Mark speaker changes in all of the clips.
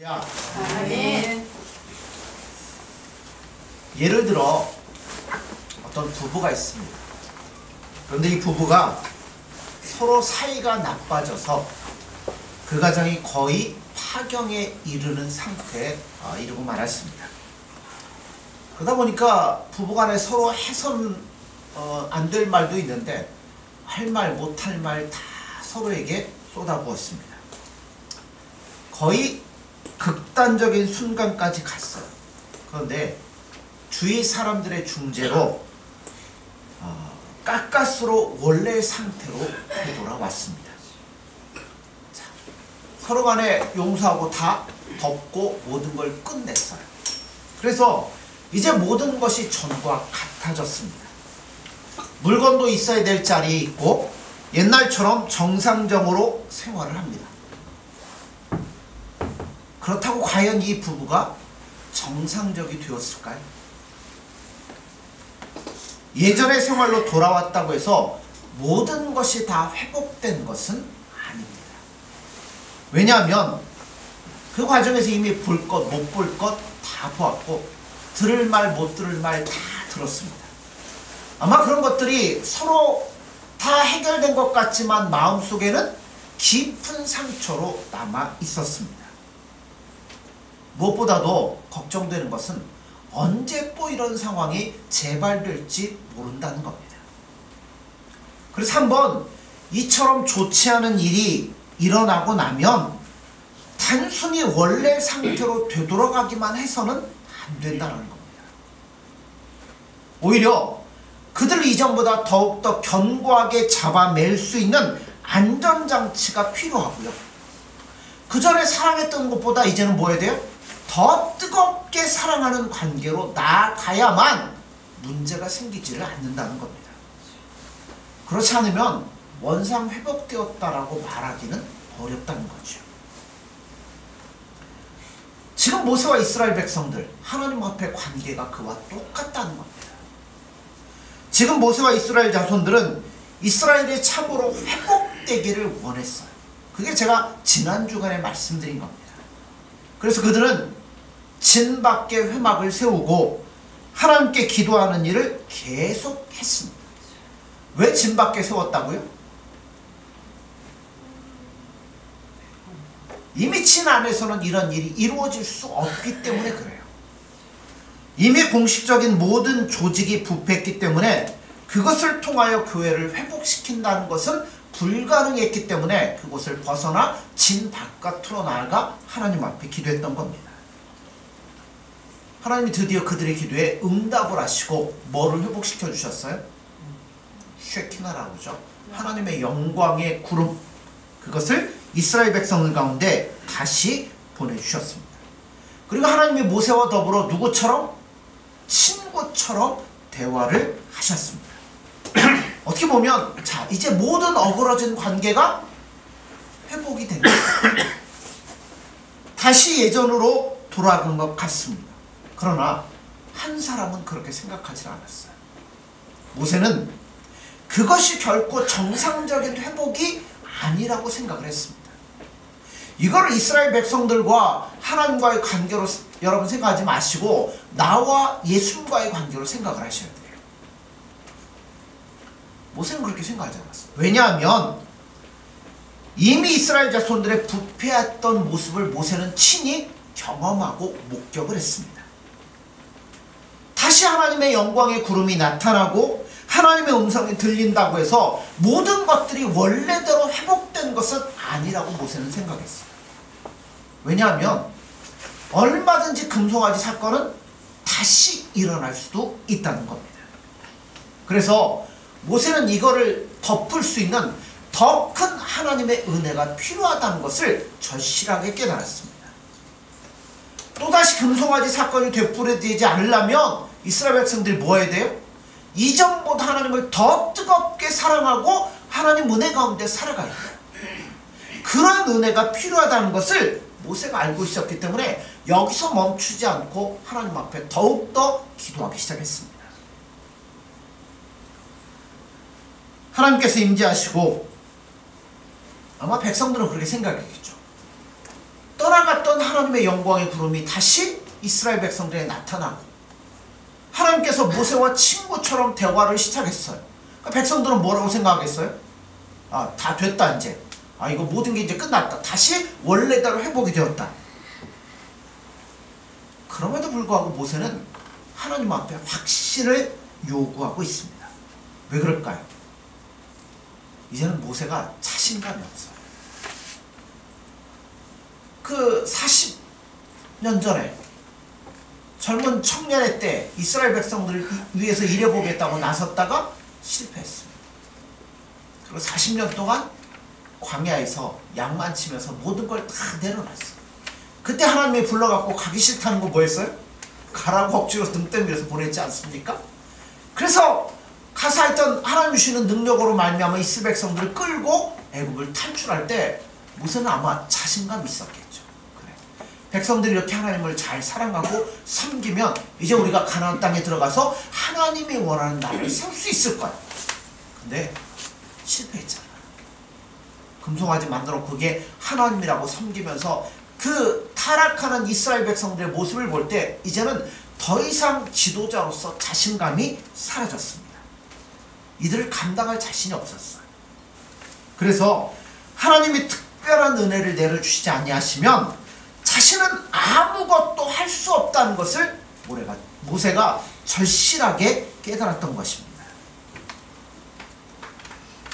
Speaker 1: 아멘.
Speaker 2: 예를 들어 어떤 부부가 있습니다. 그런데 이 부부가 서로 사이가 나빠져서 그 가정이 거의 파경에 이르는 상태에 이르고 말았습니다. 그러다 보니까 부부간에 서로 해선 안 될 말도 있는데 할 말 못할 말 다 서로에게 쏟아부었습니다. 거의 극단적인 순간까지 갔어요. 그런데 주위 사람들의 중재로 가까스로 원래 상태로 되돌아왔습니다. 자, 서로 간에 용서하고 다 덮고 모든 걸 끝냈어요. 그래서 이제 모든 것이 전과 같아졌습니다. 물건도 있어야 될 자리에 있고 옛날처럼 정상적으로 생활을 합니다. 그렇다고 과연 이 부부가 정상적이 되었을까요? 예전의 생활로 돌아왔다고 해서 모든 것이 다 회복된 것은 아닙니다. 왜냐하면 그 과정에서 이미 볼 것, 못 볼 것 다 보았고 들을 말, 못 들을 말 다 들었습니다. 아마 그런 것들이 서로 다 해결된 것 같지만 마음속에는 깊은 상처로 남아 있었습니다. 무엇보다도 걱정되는 것은 언제 또 이런 상황이 재발될지 모른다는 겁니다. 그래서 한번 이처럼 좋지 않은 일이 일어나고 나면 단순히 원래 상태로 되돌아가기만 해서는 안 된다는 겁니다. 오히려 그들 이전보다 더욱더 견고하게 잡아낼 수 있는 안전장치가 필요하고요. 그 전에 사랑했던 것보다 이제는 뭐 해야 돼요? 더 뜨겁게 사랑하는 관계로 나아가야만 문제가 생기지를 않는다는 겁니다. 그렇지 않으면 원상 회복되었다라고 말하기는 어렵다는 거죠. 지금 모세와 이스라엘 백성들 하나님 앞에 관계가 그와 똑같다는 겁니다. 지금 모세와 이스라엘 자손들은 이스라엘이 참으로 회복되기를 원했어요. 그게 제가 지난 주간에 말씀드린 겁니다. 그래서 그들은 진 밖에 회막을 세우고 하나님께 기도하는 일을 계속했습니다. 왜 진 밖에 세웠다고요? 이미 진 안에서는 이런 일이 이루어질 수 없기 때문에 그래요. 이미 공식적인 모든 조직이 부패했기 때문에 그것을 통하여 교회를 회복시킨다는 것은 불가능했기 때문에 그곳을 벗어나 진 바깥으로 나아가 하나님 앞에 기도했던 겁니다. 하나님이 드디어 그들의 기도에 응답을 하시고 뭐를 회복시켜 주셨어요? 쉐키나라고 하죠. 하나님의 영광의 구름, 그것을 이스라엘 백성들 가운데 다시 보내주셨습니다. 그리고 하나님이 모세와 더불어 누구처럼? 친구처럼 대화를 하셨습니다. 어떻게 보면 자, 이제 모든 어그러진 관계가 회복이 됩니다. 다시 예전으로 돌아간 것 같습니다. 그러나 한 사람은 그렇게 생각하지 않았어요. 모세는 그것이 결코 정상적인 회복이 아니라고 생각을 했습니다. 이걸 이스라엘 백성들과 하나님과의 관계로 여러분 생각하지 마시고 나와 예수님과의 관계로 생각을 하셔야 돼요. 모세는 그렇게 생각하지 않았어요. 왜냐하면 이미 이스라엘 자손들의 부패했던 모습을 모세는 친히 경험하고 목격을 했습니다. 다시 하나님의 영광의 구름이 나타나고 하나님의 음성이 들린다고 해서 모든 것들이 원래대로 회복된 것은 아니라고 모세는 생각했어요. 왜냐하면 얼마든지 금송아지 사건은 다시 일어날 수도 있다는 겁니다. 그래서 모세는 이거를 덮을 수 있는 더 큰 하나님의 은혜가 필요하다는 것을 절실하게 깨달았습니다. 또다시 금송아지 사건이 되풀이되지 않으려면 이스라엘 백성들이 뭐 해야 돼요? 이전보다 하나님을 더 뜨겁게 사랑하고 하나님 은혜 가운데 살아가야 돼요. 그런 은혜가 필요하다는 것을 모세가 알고 있었기 때문에 여기서 멈추지 않고 하나님 앞에 더욱더 기도하기 시작했습니다. 하나님께서 임재하시고 아마 백성들은 그렇게 생각했겠죠. 떠나갔던 사라졌던 하나님의 영광의 구름이 다시 이스라엘 백성들에 나타나고 하나님께서 모세와 친구처럼 대화를 시작했어요. 그러니까 백성들은 뭐라고 생각하겠어요? 다 됐다 이제. 이거 모든 게 이제 끝났다. 다시 원래대로 회복이 되었다. 그럼에도 불구하고 모세는 하나님 앞에 확신을 요구하고 있습니다. 왜 그럴까요? 이제는 모세가 자신감이 없어요. 그 40년 전에 젊은 청년의 때 이스라엘 백성들을 위해서 일해보겠다고 나섰다가 실패했습니다. 그리고 40년 동안 광야에서 양만 치면서 모든 걸 다 내려놨어요. 그때 하나님이 불러갖고 가기 싫다는 거 뭐였어요? 가라고 억지로 등 떠밀어서 보냈지 않습니까? 그래서 가서 하여튼 하나님 주시는 능력으로 말미암아 이스라엘 백성들을 끌고 애굽을 탈출할 때 모세는 아마 자신감이 있었겠죠. 그래. 백성들이 이렇게 하나님을 잘 사랑하고 섬기면 이제 우리가 가나안 땅에 들어가서 하나님이 원하는 나라를 세울 수 있을 거야. 근데 실패했잖아. 금송아지 만들어 그게 하나님이라고 섬기면서 그 타락하는 이스라엘 백성들의 모습을 볼 때 이제는 더 이상 지도자로서 자신감이 사라졌습니다. 이들을 감당할 자신이 없었어요. 그래서 하나님이 특별한 은혜를 내려주시지 아니하시면 자신은 아무것도 할 수 없다는 것을 모세가 절실하게 깨달았던 것입니다.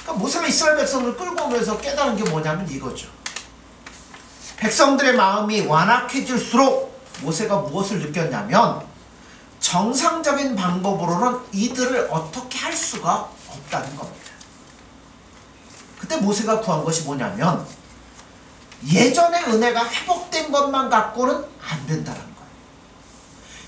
Speaker 2: 그러니까 모세가 이스라엘 백성을 끌고 오면서 깨달은 게 뭐냐면 이거죠. 백성들의 마음이 완악해질수록 모세가 무엇을 느꼈냐면 정상적인 방법으로는 이들을 어떻게 할 수가 없다는 겁니다. 그때 모세가 구한 것이 뭐냐면 예전의 은혜가 회복된 것만 갖고는 안 된다는 거예요.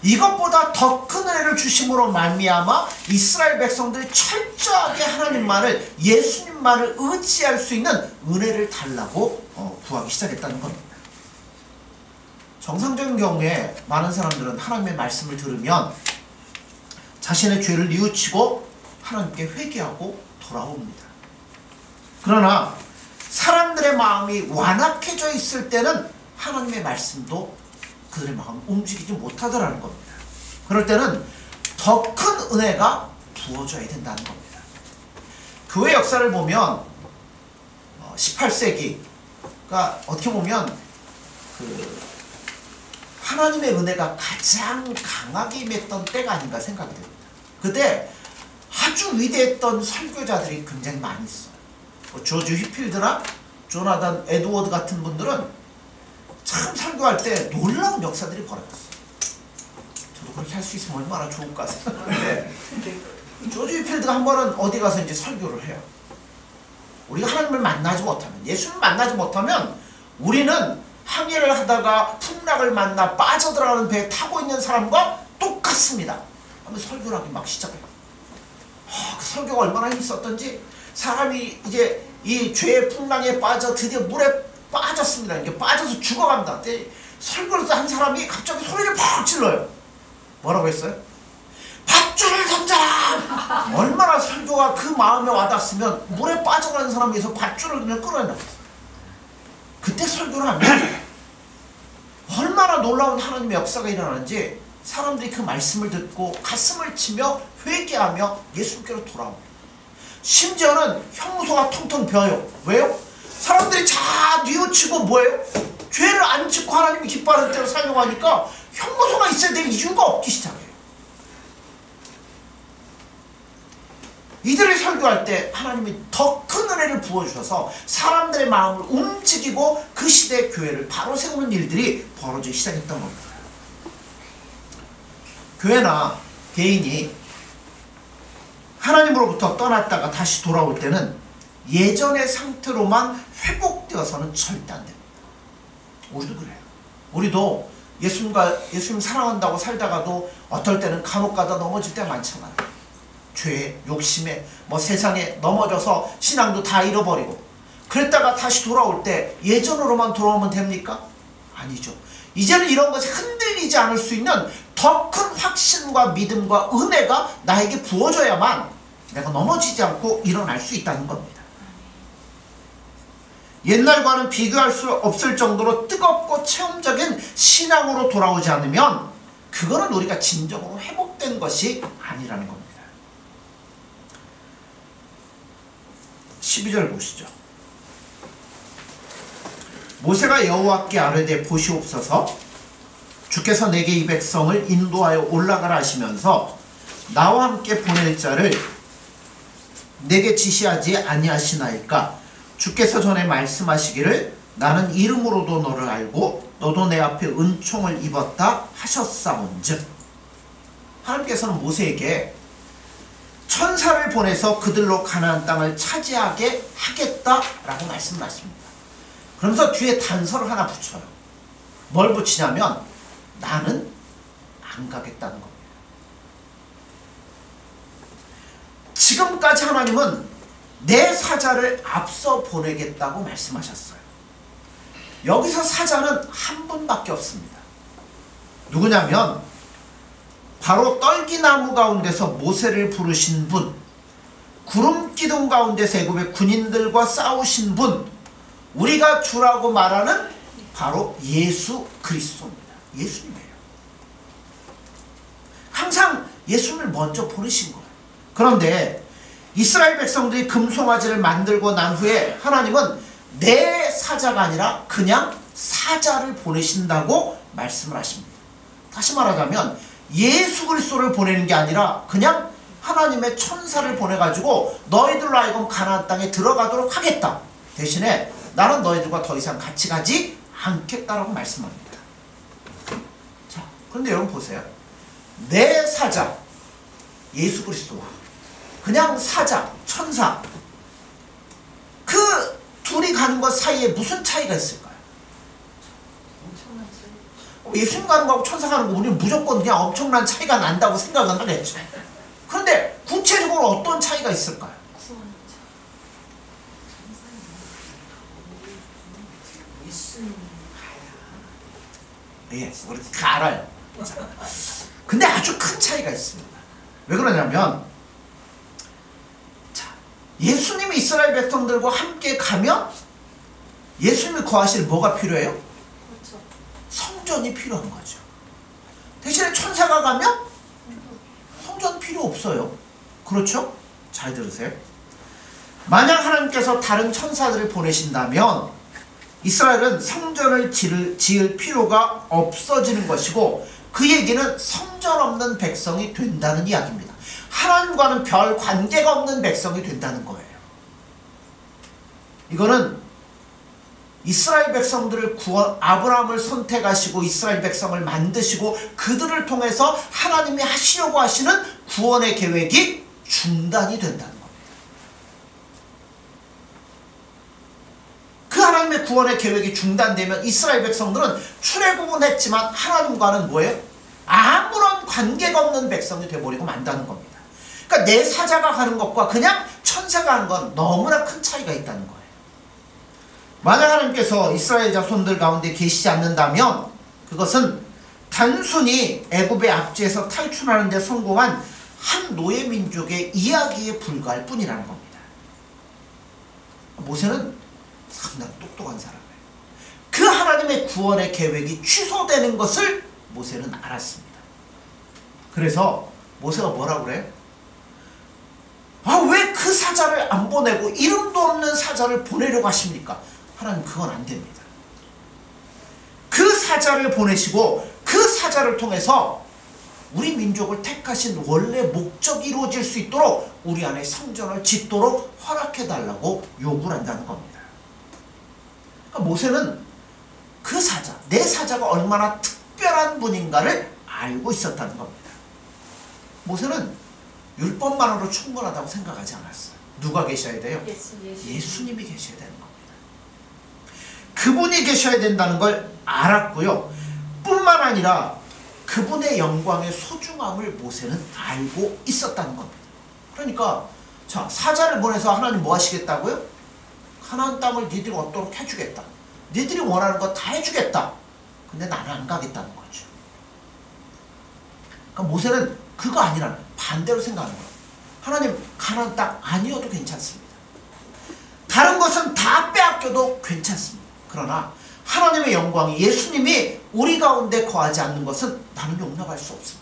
Speaker 2: 이것보다 더 큰 은혜를 주심으로 말미암아 이스라엘 백성들이 철저하게 하나님만을, 예수님만을 의지할 수 있는 은혜를 달라고 구하기 시작했다는 겁니다. 정상적인 경우에 많은 사람들은 하나님의 말씀을 들으면 자신의 죄를 뉘우치고 하나님께 회개하고 돌아옵니다. 그러나 사람들의 마음이 완악해져 있을 때는 하나님의 말씀도 그들의 마음을 움직이지 못하더라는 겁니다. 그럴 때는 더 큰 은혜가 부어져야 된다는 겁니다. 교회 역사를 보면 18세기가 어떻게 보면 하나님의 은혜가 가장 강하게 임했던 때가 아닌가 생각이 됩니다. 그때 아주 위대했던 설교자들이 굉장히 많이 있어요. 조지 휘필드나 조나단 에드워드 같은 분들은 참 설교할 때 놀라운 역사들이 벌어졌어요. 저도 그렇게 할 수 있으면 얼마나 좋을까 생각하는데 조지 휘필드가 한 번은 어디 가서 이제 설교를 해요. 우리가 하나님을 만나지 못하면, 예수님을 만나지 못하면 우리는 항해를 하다가 풍랑을 만나 빠져들어가는 배에 타고 있는 사람과 똑같습니다. 하면 설교를 하기 막 시작해요. 그 설교가 얼마나 힘있었던지 사람이 이제 이 죄의 풍랑에 빠져 드디어 물에 빠졌습니다. 이게 빠져서 죽어간다. 설교를 한 사람이 갑자기 소리를 팍 질러요. 뭐라고 했어요? 밧줄을 던져라! 얼마나 설교가 그 마음에 와닿았으면 물에 빠져가는 사람에서 밧줄을 그냥 끌어낸다고 했어요. 그때 설교를 하면 얼마나 놀라운 하나님의 역사가 일어나는지 사람들이 그 말씀을 듣고 가슴을 치며 회개하며 예수님께로 돌아옵니다. 심지어는 형무소가 텅텅 비어요. 왜요? 사람들이 다 뉘우치고 뭐예요? 죄를 안 짓고 하나님이 기뻐하는 대로 살려고 하니까 형무소가 있어야 될 이유가 없기 시작해요. 이들을 설교할 때 하나님이 더 큰 은혜를 부어주셔서 사람들의 마음을 움직이고 그 시대의 교회를 바로 세우는 일들이 벌어지기 시작했던 겁니다. 교회나 개인이 하나님으로부터 떠났다가 다시 돌아올 때는 예전의 상태로만 회복되어서는 절대 안 됩니다. 우리도 그래요. 우리도 예수님 사랑한다고 살다가도 어떨 때는 간혹 가다 넘어질 때 많잖아요. 죄에, 욕심에, 세상에 넘어져서 신앙도 다 잃어버리고 그랬다가 다시 돌아올 때 예전으로만 돌아오면 됩니까? 아니죠. 이제는 이런 것에 흔들리지 않을 수 있는 더 큰 확신과 믿음과 은혜가 나에게 부어져야만 내가 넘어지지 않고 일어날 수 있다는 겁니다. 옛날과는 비교할 수 없을 정도로 뜨겁고 체험적인 신앙으로 돌아오지 않으면 그거는 우리가 진정으로 회복된 것이 아니라는 겁니다. 12절 보시죠. 모세가 여호와께 아뢰되 보시옵소서 주께서 내게 이 백성을 인도하여 올라가라 하시면서 나와 함께 보낼 자를 내게 지시하지 아니하시나이까. 주께서 전에 말씀하시기를 나는 이름으로도 너를 알고 너도 내 앞에 은총을 입었다 하셨사온즉. 하나님께서는 모세에게 천사를 보내서 그들로 가나안 땅을 차지하게 하겠다라고 말씀을 하십니다. 그러면서 뒤에 단서를 하나 붙여요. 뭘 붙이냐면 나는 안 가겠다는 겁니다. 지금까지 하나님은 내 사자를 앞서 보내겠다고 말씀하셨어요. 여기서 사자는 한 분밖에 없습니다. 누구냐면 바로 떨기나무 가운데서 모세를 부르신 분, 구름 기둥 가운데서 애굽의 군인들과 싸우신 분, 우리가 주라고 말하는 바로 예수 그리스도입니다. 예수님이에요. 항상 예수님을 먼저 보내신 거예요. 그런데 이스라엘 백성들이 금송아지를 만들고 난 후에 하나님은 내 사자가 아니라 그냥 사자를 보내신다고 말씀을 하십니다. 다시 말하자면 예수 그리스도를 보내는 게 아니라 그냥 하나님의 천사를 보내가지고 너희들로 하여금 가나안 땅에 들어가도록 하겠다. 대신에 나는 너희들과 더 이상 같이 가지 않겠다라고 말씀합니다. 자, 그런데 여러분 보세요. 내 사자 예수 그리스도와 그냥 사자 천사, 그 둘이 가는 것 사이에 무슨 차이가 있을까요?
Speaker 1: 엄청난 차이.
Speaker 2: 예수님 가는 거하고 천사 가는 거 우리는 무조건 그냥 엄청난 차이가 난다고 생각은 하겠죠. 그런데 구체적으로 어떤 차이가 있을까요?
Speaker 1: 예수님 가야.
Speaker 2: 예, 우리 다 알아요. 근데 아주 큰 차이가 있습니다. 왜 그러냐면 예수님이 이스라엘 백성들과 함께 가면 예수님이 거하실 뭐가 필요해요?
Speaker 1: 그렇죠.
Speaker 2: 성전이 필요한 거죠. 대신에 천사가 가면 성전 필요 없어요. 그렇죠? 잘 들으세요. 만약 하나님께서 다른 천사들을 보내신다면 이스라엘은 성전을 지을 필요가 없어지는 것이고, 그 얘기는 성전 없는 백성이 된다는 이야기입니다. 하나님과는 별 관계가 없는 백성이 된다는 거예요. 이거는 이스라엘 백성들을 아브라함을 선택하시고 이스라엘 백성을 만드시고 그들을 통해서 하나님이 하시려고 하시는 구원의 계획이 중단이 된다는 겁니다. 그 하나님의 구원의 계획이 중단되면 이스라엘 백성들은 출애굽은 했지만 하나님과는 뭐예요? 아무런 관계가 없는 백성이 되어버리고 만다는 겁니다. 그러니까 내 사자가 가는 것과 그냥 천사가 가는 건 너무나 큰 차이가 있다는 거예요. 만약 하나님께서 이스라엘 자손들 가운데 계시지 않는다면 그것은 단순히 애굽의 압제에서 탈출하는 데 성공한 한 노예 민족의 이야기에 불과할 뿐이라는 겁니다. 모세는 상당히 똑똑한 사람이에요. 그 하나님의 구원의 계획이 취소되는 것을 모세는 알았습니다. 그래서 모세가 뭐라고 그래요? 왜 그 사자를 안 보내고 이름도 없는 사자를 보내려고 하십니까? 하나님, 그건 안 됩니다. 그 사자를 보내시고 그 사자를 통해서 우리 민족을 택하신 원래 목적이 이루어질 수 있도록 우리 안에 성전을 짓도록 허락해달라고 요구를 한다는 겁니다. 그러니까 모세는 그 사자, 내 사자가 얼마나 특별한 분인가를 알고 있었다는 겁니다. 모세는 율법만으로 충분하다고 생각하지 않았어요. 누가 계셔야 돼요? 예수님이 계셔야 되는 겁니다. 그분이 계셔야 된다는 걸 알았고요. 뿐만 아니라 그분의 영광의 소중함을 모세는 알고 있었다는 겁니다. 그러니까 자, 사자를 보내서 하나님 뭐 하시겠다고요? 가나안 땅을 니들이 얻도록 해주겠다. 니들이 원하는 거 다 해주겠다. 근데 나는 안 가겠다는 거죠. 그러니까 모세는 그거 아니라 반대로 생각하는 거예요. 하나님, 가나안 땅 아니어도 괜찮습니다. 다른 것은 다 빼앗고 빼앗겨도 괜찮습니다. 그러나 하나님의 영광이 예수님이 우리 가운데 거하지 않는 것은 나는 용납할 수 없습니다.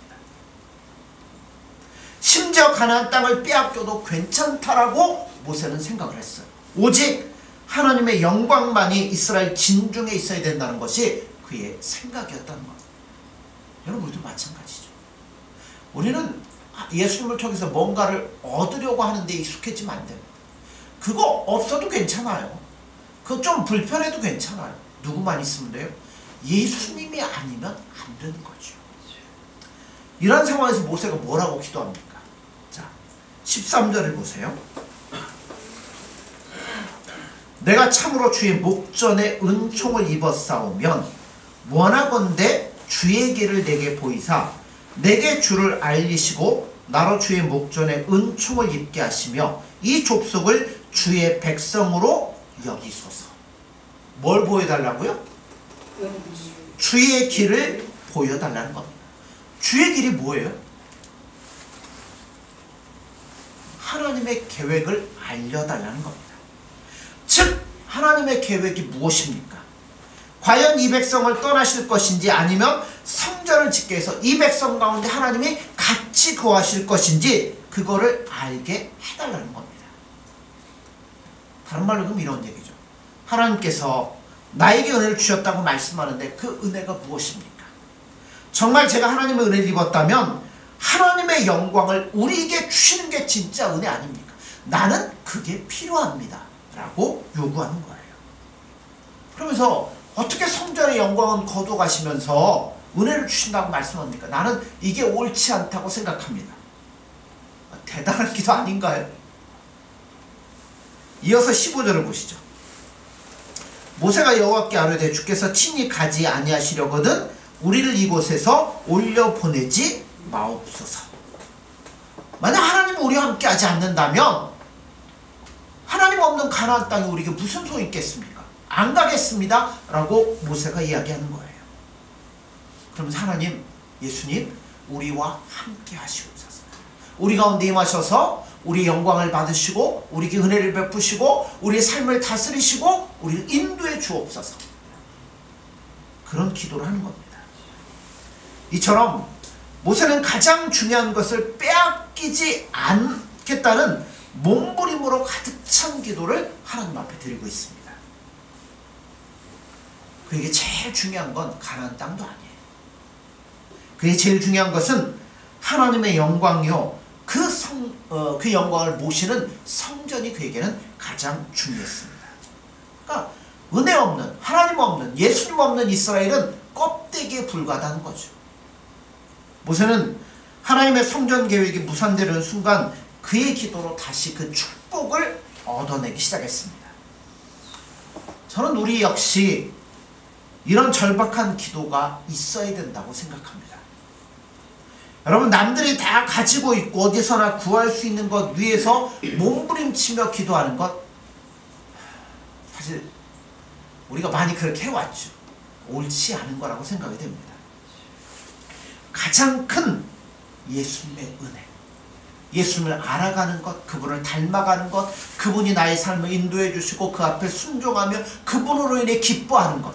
Speaker 2: 심지어 가나안 땅을 빼앗겨도 괜찮다라고 모세는 생각을 했어요. 오직 하나님의 영광만이 이스라엘 진중에 있어야 된다는 것이 그의 생각이었다는 것. 여러분, 우리도 마찬가지죠. 우리는 예수님을 통해서 뭔가를 얻으려고 하는데 익숙해지면 안 됩니다. 그거 없어도 괜찮아요. 그거 좀 불편해도 괜찮아요. 누구만 있으면 돼요? 예수님이 아니면 안 되는 거죠. 이런 상황에서 모세가 뭐라고 기도합니까? 자, 13절을 보세요. 내가 참으로 주의 목전에 은총을 입었사오면 원하건대 주의 길을 내게 보이사 내게 주를 알리시고 나로 주의 목전에 은총을 입게 하시며 이 족속을 주의 백성으로 여기소서. 뭘 보여달라고요? 주의 길을 보여달라는 겁니다. 주의 길이 뭐예요? 하나님의 계획을 알려달라는 겁니다. 즉 하나님의 계획이 무엇입니까? 과연 이 백성을 떠나실 것인지 아니면 성전을 짓게 해서 이 백성 가운데 하나님이 같이 거하실 것인지 그거를 알게 해달라는 겁니다. 다른 말로 그럼 이런 얘기죠. 하나님께서 나에게 은혜를 주셨다고 말씀하는데 그 은혜가 무엇입니까? 정말 제가 하나님의 은혜를 입었다면 하나님의 영광을 우리에게 주시는 게 진짜 은혜 아닙니까? 나는 그게 필요합니다 라고 요구하는 거예요. 그러면서 어떻게 성전의 영광은 거둬가시면서 은혜를 주신다고 말씀합니까? 나는 이게 옳지 않다고 생각합니다. 대단한 기도 아닌가요? 이어서 15절을 보시죠. 모세가 여호와께 아뢰되 주께서 친히 가지 아니하시려거든 우리를 이곳에서 올려보내지 마옵소서. 만약 하나님이 우리와 함께 하지 않는다면 하나님 없는 가나안 땅에 우리에게 무슨 소용이 있겠습니까? 안 가겠습니다 라고 모세가 이야기하는 거예요. 그러면서 하나님, 예수님 우리와 함께 하시옵소서. 우리 가운데 임하셔서 우리 영광을 받으시고 우리에게 은혜를 베푸시고 우리의 삶을 다스리시고 우리를 인도해 주옵소서. 그런 기도를 하는 겁니다. 이처럼 모세는 가장 중요한 것을 빼앗기지 않겠다는 몸부림으로 가득 찬 기도를 하나님 앞에 드리고 있습니다. 그에게 제일 중요한 건 가나안 땅도 아니에요. 그게 제일 중요한 것은 하나님의 영광이요 그 영광을 모시는 성전이 그에게는 가장 중요했습니다. 그러니까 은혜 없는, 하나님 없는, 예수님 없는 이스라엘은 껍데기에 불과하다는 거죠. 모세는 하나님의 성전 계획이 무산되는 순간 그의 기도로 다시 그 축복을 얻어내기 시작했습니다. 저는 우리 역시 이런 절박한 기도가 있어야 된다고 생각합니다. 여러분, 남들이 다 가지고 있고 어디서나 구할 수 있는 것 위에서 몸부림치며 기도하는 것, 사실 우리가 많이 그렇게 해왔죠. 옳지 않은 거라고 생각이 됩니다. 가장 큰 예수님의 은혜, 예수님을 알아가는 것, 그분을 닮아가는 것, 그분이 나의 삶을 인도해 주시고 그 앞에 순종하며 그분으로 인해 기뻐하는 것,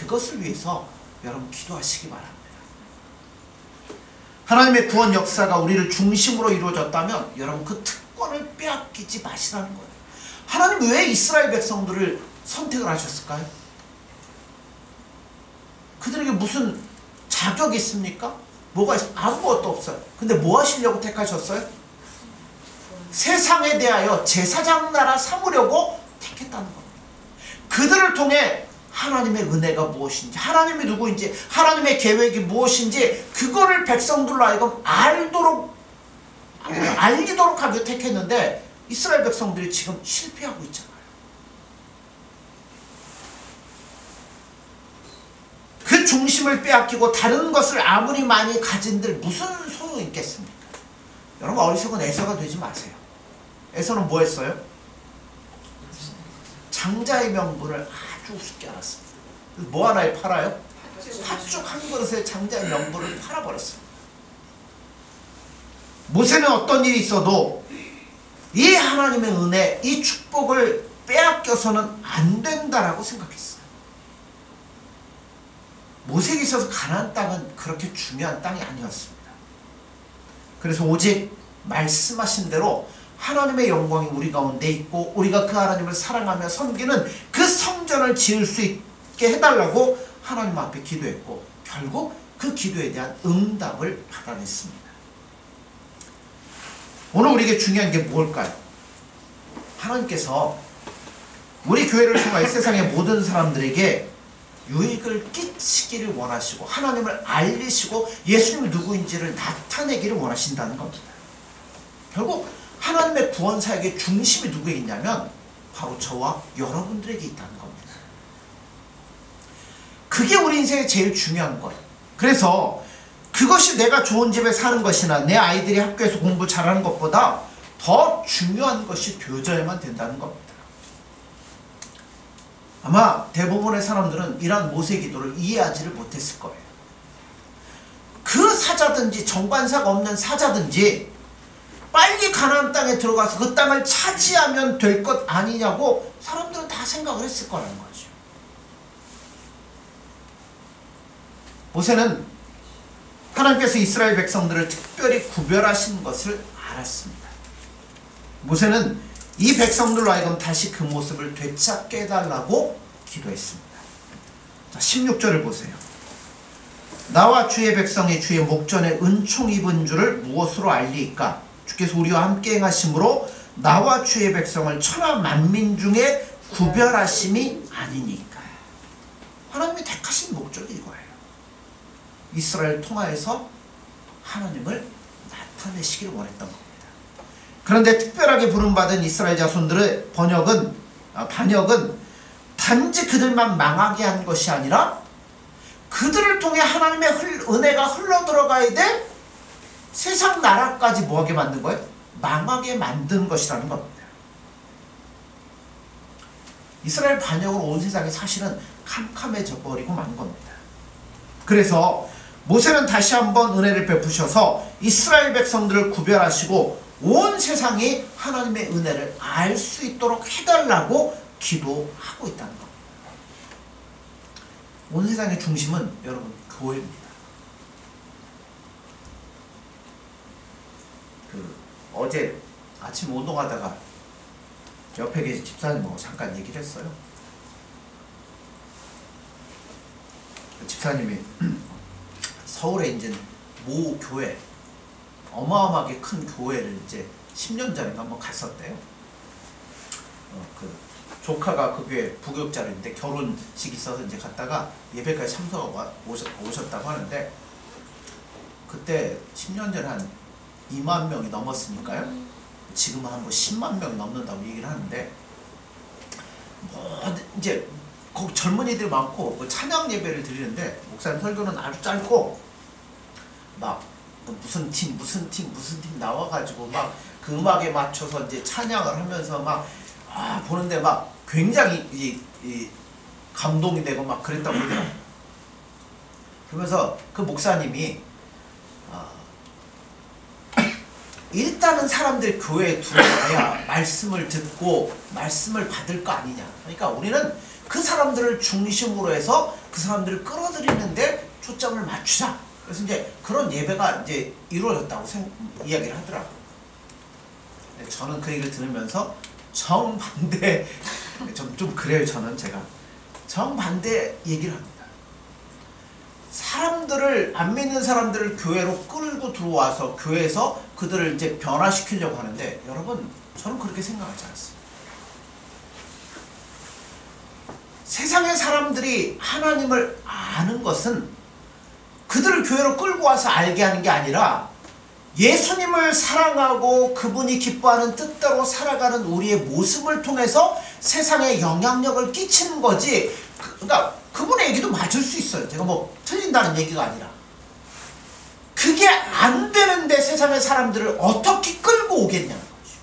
Speaker 2: 그것을 위해서 여러분 기도하시기 바랍니다. 하나님의 구원 역사가 우리를 중심으로 이루어졌다면 여러분 그 특권을 빼앗기지 마시라는 거예요. 하나님 왜 이스라엘 백성들을 선택을 하셨을까요? 그들에게 무슨 자격이 있습니까? 뭐가 있습니까? 아무것도 없어요. 근데 뭐 하시려고 택하셨어요? 세상에 대하여 제사장 나라 삼으려고 택했다는 겁니다. 그들을 통해 하나님의 은혜가 무엇인지, 하나님이 누구인지, 하나님의 계획이 무엇인지 그거를 백성들로 하여금 알리도록 하게 택했는데 이스라엘 백성들이 지금 실패하고 있잖아요. 그 중심을 빼앗기고 다른 것을 아무리 많이 가진들 무슨 소용이 있겠습니까? 여러분, 어리석은 에서가 되지 마세요. 에서는 뭐 했어요? 장자의 명분을 아주 우습게 알았습니다. 뭐 하나에 팔아요? 팥죽 한 그릇에 장자의 명분을 팔아버렸습니다. 모세는 어떤 일이 있어도 이 하나님의 은혜, 이 축복을 빼앗겨서는 안 된다라고 생각했어요. 모세에게 있어서 가나안 땅은 그렇게 중요한 땅이 아니었습니다. 그래서 오직 말씀하신 대로 하나님의 영광이 우리 가운데 있고 우리가 그 하나님을 사랑하며 섬기는 그 성전을 지을 수 있게 해달라고 하나님 앞에 기도했고 결국 그 기도에 대한 응답을 받아냈습니다. 오늘 우리에게 중요한 게 뭘까요? 하나님께서 우리 교회를 통하여 세상의 모든 사람들에게 유익을 끼치기를 원하시고 하나님을 알리시고 예수님이 누구인지를 나타내기를 원하신다는 겁니다. 결국 하나님의 구원 사역의 중심이 누구에 있냐면 바로 저와 여러분들에게 있다는 겁니다. 그게 우리 인생의 제일 중요한 거예요. 그래서 그것이 내가 좋은 집에 사는 것이나 내 아이들이 학교에서 공부 잘하는 것보다 더 중요한 것이 되어져야만 된다는 겁니다. 아마 대부분의 사람들은 이러한 모세의 기도를 이해하지를 못했을 거예요. 그 사자든지 정관사가 없는 사자든지 빨리 가나안 땅에 들어가서 그 땅을 차지하면 될 것 아니냐고 사람들은 다 생각을 했을 거라는 거죠. 모세는 하나님께서 이스라엘 백성들을 특별히 구별하신 것을 알았습니다. 모세는 이 백성들로 하여금 다시 그 모습을 되찾게 해달라고 기도했습니다. 자, 16절을 보세요. 나와 주의 백성이 주의 목전에 은총 입은 줄을 무엇으로 알리이까? 주께서 우리와 함께 행하심으로 나와 주의 백성을 천하 만민 중에 구별하심이 아니니까. 하나님이 택하신 목적이 이거예요. 이스라엘을 통하여서 하나님을 나타내시기를 원했던 겁니다. 그런데 특별하게 부름받은 이스라엘 자손들의 반역은 단지 그들만 망하게 한 것이 아니라 그들을 통해 하나님의 은혜가 흘러들어가야 될 세상 나라까지 뭐하게 만든 거예요? 망하게 만든 것이라는 겁니다. 이스라엘 반역으로 온 세상이 사실은 캄캄해져 버리고 만 겁니다. 그래서 모세는 다시 한번 은혜를 베푸셔서 이스라엘 백성들을 구별하시고 온 세상이 하나님의 은혜를 알 수 있도록 해달라고 기도하고 있다는 겁니다. 온 세상의 중심은 여러분 교회입니다. 어제 아침 운동하다가 옆에 계신 집사님하고 잠깐 얘기를 했어요. 그 집사님이 서울에 이제 모 교회, 어마어마하게 큰 교회를 이제 10년 전에 한번 갔었대요. 그 조카가 그 교회 부교육자인데 결혼식이 있어서 이제 갔다가 예배까지 참석하고 오셨다고 하는데 그때 10년 전에 한 2만 명이 넘었으니까요. 지금은 한 10만 명이 넘는다고 얘기를 하는데 뭐 이제 거기 젊은이들이 많고 그 찬양 예배를 드리는데 목사님 설교는 아주 짧고 막 무슨 팀 나와가지고 막 그 음악에 맞춰서 이제 찬양을 하면서 막 보는데 막 굉장히 이 감동이 되고 막 그랬다고 그러더라고요. 그러면서 그 목사님이 일단은 사람들 교회에 들어와야 말씀을 듣고 말씀을 받을 거 아니냐. 그러니까 우리는 그 사람들을 중심으로 해서 그 사람들을 끌어들이는데 초점을 맞추자. 그래서 이제 그런 예배가 이제 이루어졌다고 이야기를 하더라고요. 저는 그 얘기를 들으면서 정반대, 좀 그래요. 저는 제가 정반대 얘기를 합니다. 사람들을, 안 믿는 사람들을 교회로 끌고 들어와서 교회에서 그들을 이제 변화시키려고 하는데 여러분, 저는 그렇게 생각하지 않습니다. 세상의 사람들이 하나님을 아는 것은 그들을 교회로 끌고 와서 알게 하는 게 아니라 예수님을 사랑하고 그분이 기뻐하는 뜻대로 살아가는 우리의 모습을 통해서 세상에 영향력을 끼치는 거지. 그러니까 그분의 얘기도 맞을 수 있어요. 제가 뭐 틀린다는 얘기가 아니라. 그게 안 되는데 세상의 사람들을 어떻게 끌고 오겠냐는 거죠.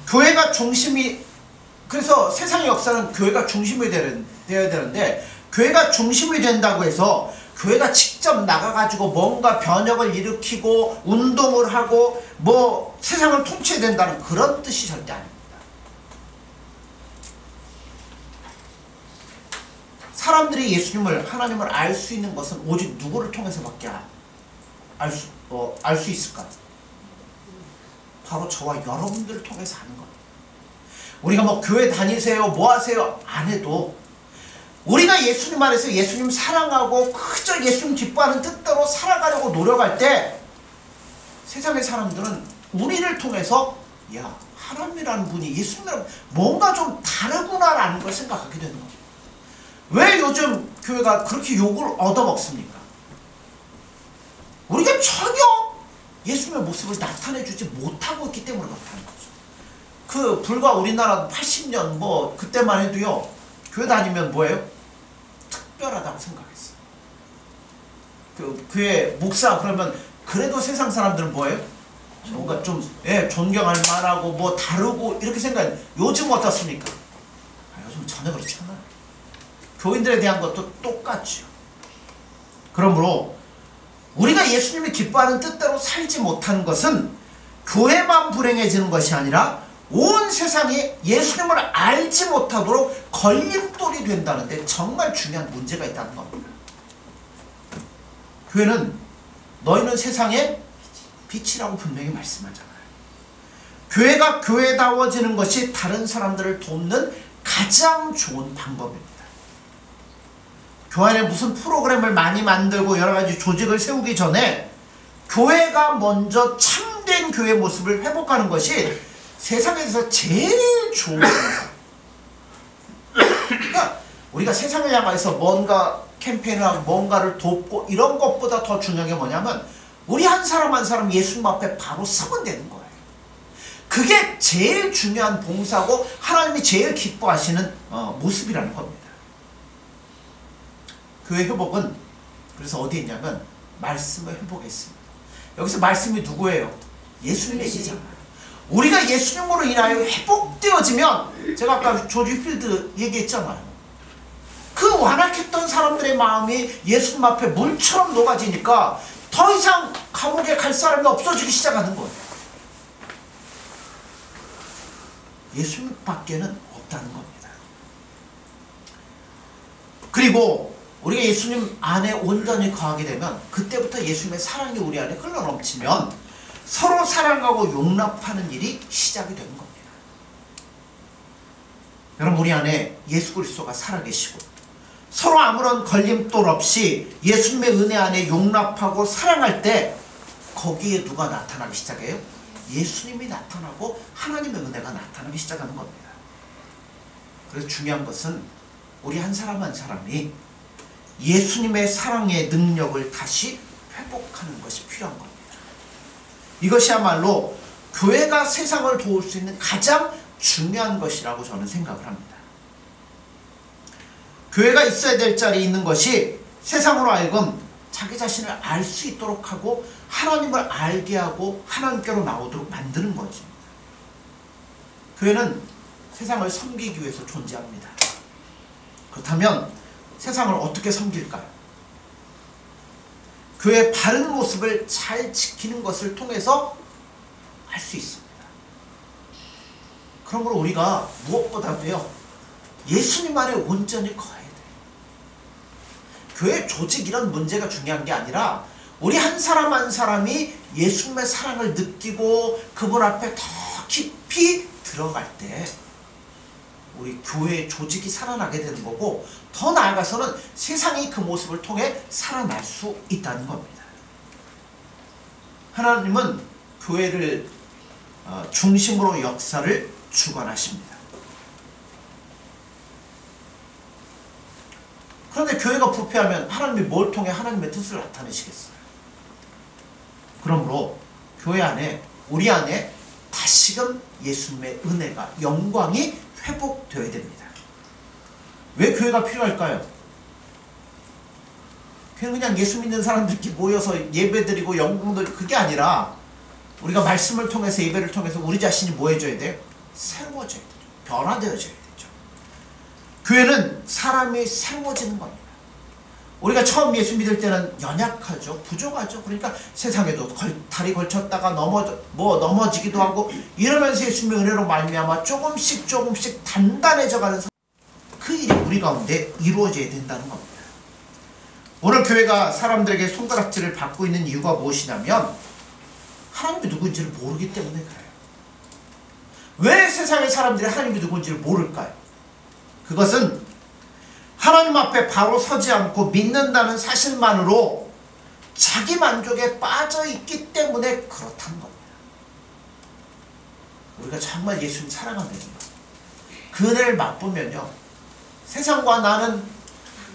Speaker 2: 교회가 중심이, 그래서 세상의 역사는 교회가 중심이 되어야 되는데 교회가 중심이 된다고 해서 교회가 직접 나가가지고 뭔가 변혁을 일으키고 운동을 하고 뭐 세상을 통치해야 된다는 그런 뜻이 절대 아닙니다. 사람들이 예수님을, 하나님을 알 수 있는 것은 오직 누구를 통해서밖에 알 수 있을까요? 바로 저와 여러분들을 통해서 하는 거예요. 우리가 뭐 교회 다니세요, 뭐 하세요 안 해도 우리가 예수님 안에서 예수님 사랑하고 그저 예수님 기뻐하는 뜻대로 살아가려고 노력할 때 세상의 사람들은 우리를 통해서 야, 하나님이라는 분이 예수님이라는 뭔가 좀 다르구나라는 걸 생각하게 되는 거예요. 왜 요즘 교회가 그렇게 욕을 얻어먹습니까? 우리가 전혀 예수님의 모습을 나타내주지 못하고 있기 때문에 그렇다는 거죠. 그 불과 우리나라 80년 뭐 그때만 해도요, 교회 다니면 뭐예요? 특별하다고 생각했어요. 그 교회 목사 그러면 그래도 세상 사람들은 뭐예요? 뭔가 좀 존경할 만하고 뭐 다르고 이렇게 생각해요. 요즘 어떻습니까? 요즘 전혀 그렇지 않아요. 교인들에 대한 것도 똑같죠. 그러므로 우리가 예수님이 기뻐하는 뜻대로 살지 못하는 것은 교회만 불행해지는 것이 아니라 온 세상이 예수님을 알지 못하도록 걸림돌이 된다는데 정말 중요한 문제가 있다는 겁니다. 교회는 너희는 세상의 빛이라고 분명히 말씀하잖아요. 교회가 교회다워지는 것이 다른 사람들을 돕는 가장 좋은 방법입니다. 교회 안에 무슨 프로그램을 많이 만들고 여러가지 조직을 세우기 전에 교회가 먼저 참된 교회 모습을 회복하는 것이 세상에서 제일 좋은 거예요. 그러니까 우리가 세상을 향해서 뭔가 캠페인을 하고 뭔가를 돕고 이런 것보다 더 중요한 게 뭐냐면 우리 한 사람 한 사람 예수님 앞에 바로 서면 되는 거예요. 그게 제일 중요한 봉사고 하나님이 제일 기뻐하시는 모습이라는 겁니다. 교회 회복은 그래서 어디에 있냐면 말씀의 회복에 있습니다. 여기서 말씀이 누구예요? 예수님의 얘기잖아요. 우리가 예수님으로 인하여 회복되어지면 제가 아까 조지 휘필드 얘기했잖아요. 그 완악했던 사람들의 마음이 예수님 앞에 물처럼 녹아지니까 더 이상 감옥에 갈 사람이 없어지기 시작하는 거예요. 예수님밖에는 없다는 겁니다. 그리고 우리가 예수님 안에 온전히 거하게 되면 그때부터 예수님의 사랑이 우리 안에 흘러넘치면 서로 사랑하고 용납하는 일이 시작이 되는 겁니다. 여러분, 우리 안에 예수 그리스도가 살아계시고 서로 아무런 걸림돌 없이 예수님의 은혜 안에 용납하고 사랑할 때 거기에 누가 나타나기 시작해요? 예수님이 나타나고 하나님의 은혜가 나타나기 시작하는 겁니다. 그래서 중요한 것은 우리 한 사람 한 사람이 예수님의 사랑의 능력을 다시 회복하는 것이 필요한 겁니다. 이것이야말로 교회가 세상을 도울 수 있는 가장 중요한 것이라고 저는 생각을 합니다. 교회가 있어야 될 자리에 있는 것이 세상으로 하여금 자기 자신을 알 수 있도록 하고 하나님을 알게 하고 하나님께로 나오도록 만드는 것입니다. 교회는 세상을 섬기기 위해서 존재합니다. 그렇다면 세상을 어떻게 섬길까요? 교회의 바른 모습을 잘 지키는 것을 통해서 할 수 있습니다. 그러므로 우리가 무엇보다도요, 예수님 안에 온전히 거해야 돼요. 교회 조직 이런 문제가 중요한 게 아니라 우리 한 사람 한 사람이 예수님의 사랑을 느끼고 그분 앞에 더 깊이 들어갈 때 우리 교회의 조직이 살아나게 되는 거고, 더 나아가서는 세상이 그 모습을 통해 살아날 수 있다는 겁니다. 하나님은 교회를 중심으로 역사를 주관하십니다. 그런데 교회가 부패하면 하나님이 뭘 통해 하나님의 뜻을 나타내시겠어요? 그러므로 교회 안에, 우리 안에 다시금 예수님의 은혜가, 영광이 회복되어야 됩니다. 왜 교회가 필요할까요? 그냥 예수 믿는 사람들끼리 모여서 예배드리고 영광드리고 그게 아니라 우리가 말씀을 통해서, 예배를 통해서 우리 자신이 뭐 해줘야 돼요? 새로워져야 되죠. 변화되어져야 되죠. 교회는 사람이 새로워지는 겁니다. 우리가 처음 예수 믿을 때는 연약하죠. 부족하죠. 그러니까 세상에도 다리 걸쳤다가 넘어지기도 하고 이러면서 예수님의 은혜로 말미암아 조금씩 단단해져가는 그 일이 우리 가운데 이루어져야 된다는 겁니다. 오늘 교회가 사람들에게 손가락질을 받고 있는 이유가 무엇이냐면 하나님이 누구인지를 모르기 때문에 그래요. 왜 세상의 사람들이 하나님이 누구인지를 모를까요? 그것은 하나님 앞에 바로 서지 않고 믿는다는 사실만으로 자기 만족에 빠져 있기 때문에 그렇다는 겁니다. 우리가 정말 예수님 사랑하면요, 그 은혜를 맛보면요, 세상과 나는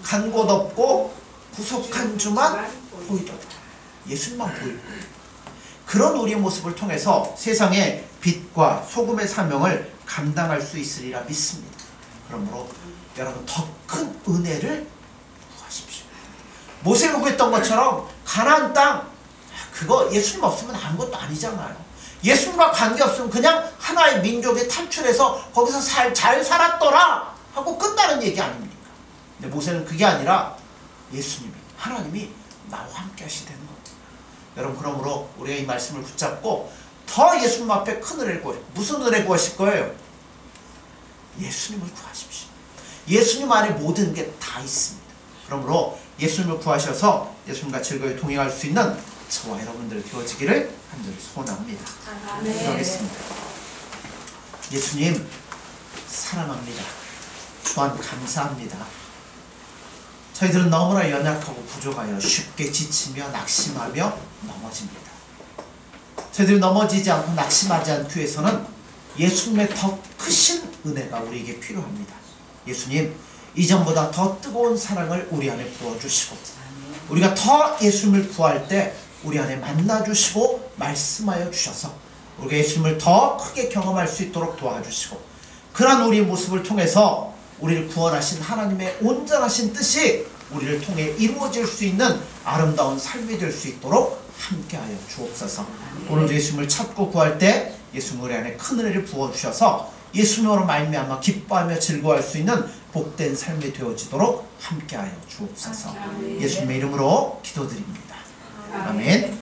Speaker 2: 간 곳 없고 구속한 주만 보이더라. 예수님만 보이고, 그런 우리의 모습을 통해서 세상의 빛과 소금의 사명을 감당할 수 있으리라 믿습니다. 그러므로 여러분 더 큰 은혜를 구하십시오. 모세가 구했던 것처럼 가나안 땅, 그거 예수님 없으면 아무것도 아니잖아요. 예수님과 관계없으면 그냥 하나의 민족에 탈출해서 거기서 잘 살았더라 하고 끝나는 얘기 아닙니까? 근데 모세는 그게 아니라 예수님이, 하나님이 나와 함께 하시다는 겁니다. 여러분, 그러므로 우리가 이 말씀을 붙잡고 더 예수님 앞에 큰 은혜를 구하십시오. 무슨 은혜 구하실 거예요? 예수님을 구하십시오. 예수님 안에 모든 게 다 있습니다. 그러므로 예수님을 구하셔서 예수님과 즐거이 동행할 수 있는 저와 여러분들 되어지기를 간절히 소원합니다. 기도하겠습니다. 예수님 사랑합니다. 또한 감사합니다. 저희들은 너무나 연약하고 부족하여 쉽게 지치며 낙심하며 넘어집니다. 저희들이 넘어지지 않고 낙심하지 않기 위해서는 예수님의 더 크신 은혜가 우리에게 필요합니다. 예수님, 이전보다 더 뜨거운 사랑을 우리 안에 부어주시고 우리가 더 예수님을 구할 때 우리 안에 만나주시고 말씀하여 주셔서 우리가 예수님을 더 크게 경험할 수 있도록 도와주시고, 그러한 우리의 모습을 통해서 우리를 구원하신 하나님의 온전하신 뜻이 우리를 통해 이루어질 수 있는 아름다운 삶이 될 수 있도록 함께하여 주옵소서. 오늘도 예수님을 찾고 구할 때 예수님 우리 안에 큰 은혜를 부어주셔서 예수님으로 말미암아 기뻐하며 즐거워할 수 있는 복된 삶이 되어지도록 함께하여 주옵소서. 예수님의 이름으로 기도드립니다. 아멘.